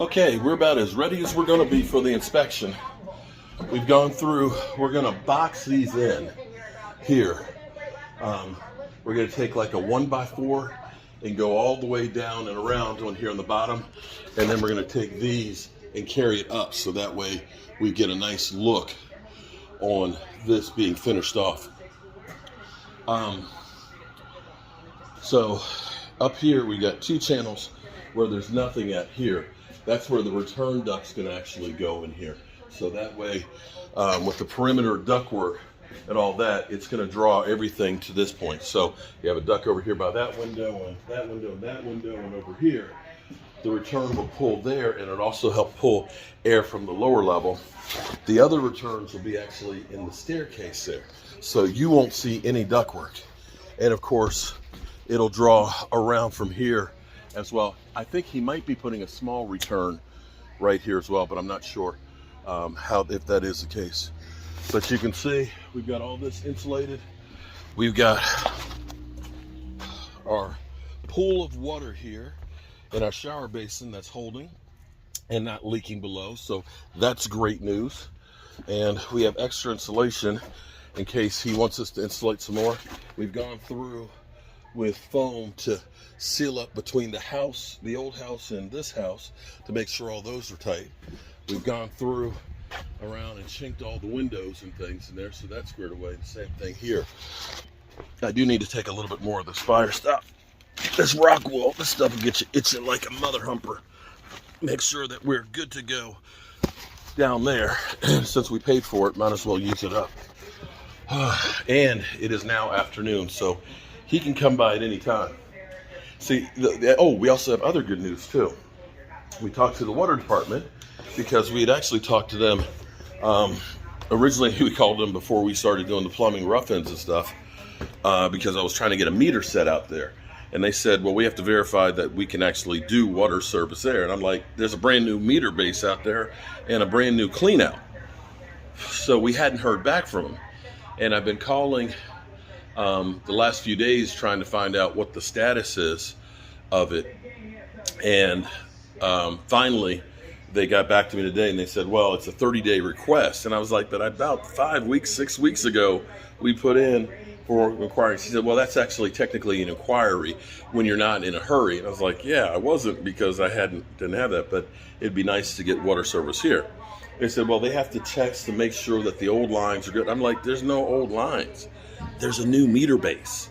Okay, we're about as ready as we're going to be for the inspection. We've gone through, we're going to box these in here. We're going to take like a 1x4 and go all the way down and around on here on the bottom. And then we're going to take these and carry it up so that way we get a nice look on this being finished off. So up here we got two channels where there's nothing at here. That's where the return duct's going to actually go in here. So that way, with the perimeter ductwork and all that, it's going to draw everything to this point. So you have a duct over here by that window, and that window, and that window, and over here. The return will pull there, and it also help pull air from the lower level. The other returns will be actually in the staircase there. So you won't see any ductwork. And of course, it'll draw around from here as well. I think he might be putting a small return right here as well, but I'm not sure if that is the case. But you can see we've got all this insulated. We've got our pool of water here in our shower basin that's holding and not leaking below, so that's great news. And we have extra insulation in case he wants us to insulate some more. We've gone through with foam to seal up between the house, the old house, and this house to make sure all those are tight. We've gone through around and chinked all the windows and things in there, so that's squared away. The same thing here. I do need to take a little bit more of this fire stuff. This rock wool, this stuff will get you itching like a mother humper. Make sure that we're good to go down there. Since we paid for it, might as well use it up. And it is now afternoon, so he can come by at any time. See, we also have other good news too. We talked to the water department because we had actually talked to them. Originally, we called them before we started doing the plumbing rough ends and stuff because I was trying to get a meter set out there. And they said, well, we have to verify that we can actually do water service there. And I'm like, there's a brand new meter base out there and a brand new clean out. So we hadn't heard back from them. And I've been calling the last few days trying to find out what the status is of it. And finally, they got back to me today and they said, well, it's a 30-day request. And I was like, but about 5 weeks, 6 weeks ago, we put in for inquiry. She said, well, that's actually technically an inquiry when you're not in a hurry. And I was like, yeah, I wasn't because I didn't have that, but it'd be nice to get water service here. They said, well, they have to test to make sure that the old lines are good. I'm like, there's no old lines. There's a new meter base.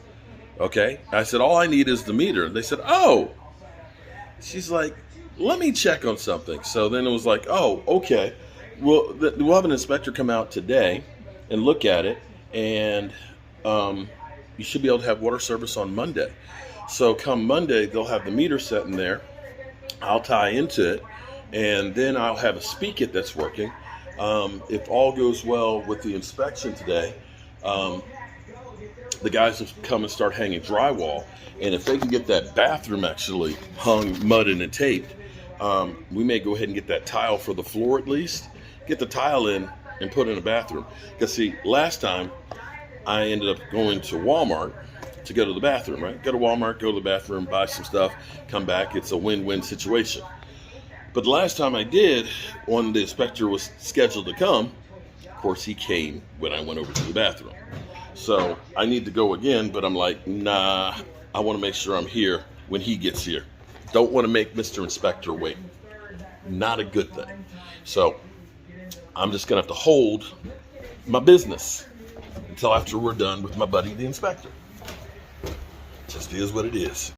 Okay. I said, all I need is the meter. They said, oh, she's like, let me check on something. So then it was like, oh, okay. Well, we'll have an inspector come out today and look at it, and you should be able to have water service on Monday. So come Monday, they'll have the meter set in there. I'll tie into it, and then I'll have a spigot that's working. If all goes well with the inspection today, the guys will come and start hanging drywall. And if they can get that bathroom actually hung, mudded, and taped, we may go ahead and get that tile for the floor at least. Get the tile in and put in a bathroom. Because see, last time I ended up going to Walmart to go to the bathroom, right? Go to Walmart, go to the bathroom, buy some stuff, come back. It's a win-win situation. But the last time I did, when the inspector was scheduled to come, of course he came when I went over to the bathroom. So I need to go again, but I'm like, nah, I want to make sure I'm here when he gets here. Don't want to make Mr. Inspector wait. Not a good thing. So I'm just going to have to hold my business until after we're done with my buddy, the inspector. Just is what it is.